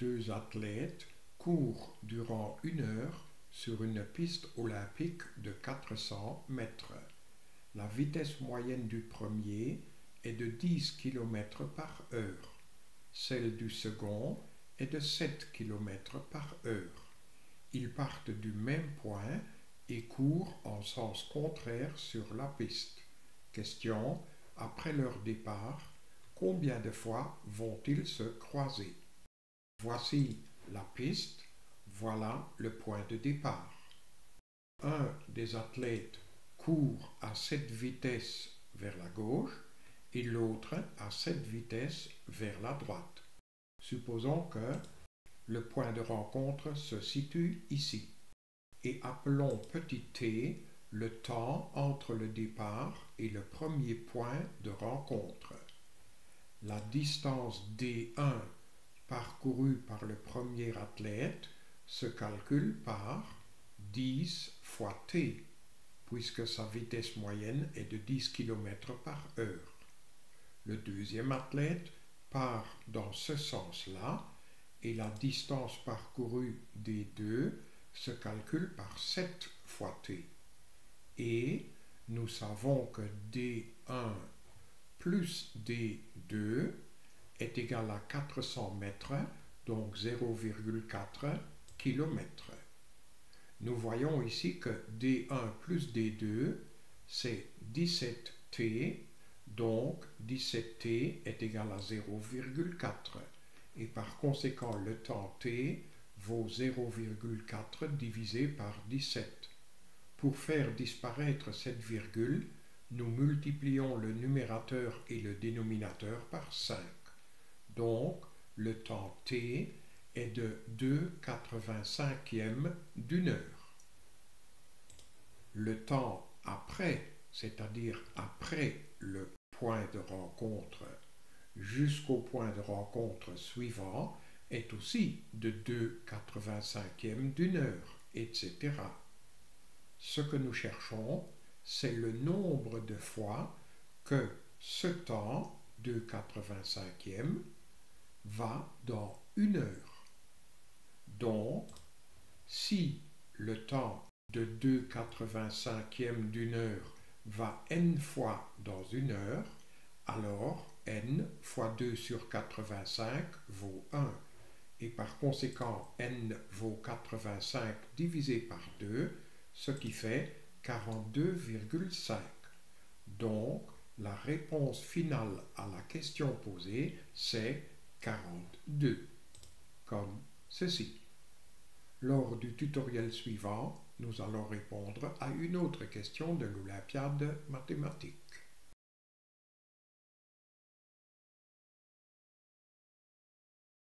deux athlètes courent durant 1 heure sur une piste olympique de 400 mètres. La vitesse moyenne du premier est de 10 km par heure. Celle du second est de 7 km par heure. Ils partent du même point et courent en sens contraire sur la piste. Question: après leur départ, combien de fois vont-ils se croiser? Voici la piste, voilà le point de départ. Un des athlètes court à cette vitesse vers la gauche et l'autre à cette vitesse vers la droite. Supposons que le point de rencontre se situe ici et appelons petit t le temps entre le départ et le premier point de rencontre. La distance D1 parcourue par le premier athlète se calcule par 10 fois t, puisque sa vitesse moyenne est de 10 km par heure. Le deuxième athlète part dans ce sens-là et la distance parcourue D2 se calcule par 7 fois t. Et nous savons que D1 plus D2 est égal à 400 mètres, donc 0,4 km. Nous voyons ici que D1 plus D2, c'est 17t, donc 17t est égal à 0,4. Et par conséquent, le temps t vaut 0,4 divisé par 17. Pour faire disparaître cette virgule, nous multiplions le numérateur et le dénominateur par 5. Donc, le temps t est de 2/85 d'une heure. Le temps après, c'est-à-dire après le point de rencontre jusqu'au point de rencontre suivant, est aussi de 2/85 d'une heure, etc. Ce que nous cherchons, c'est le nombre de fois que ce temps, 2/85, va dans 1 heure. Donc, si le temps de 2/85 d'une heure va n fois dans 1 heure, alors n fois 2 sur 85 vaut 1. Et par conséquent, n vaut 85 divisé par 2, ce qui fait 42,5. Donc, la réponse finale à la question posée, c'est 42, comme ceci. Lors du tutoriel suivant, nous allons répondre à une autre question de l'Olympiade mathématique.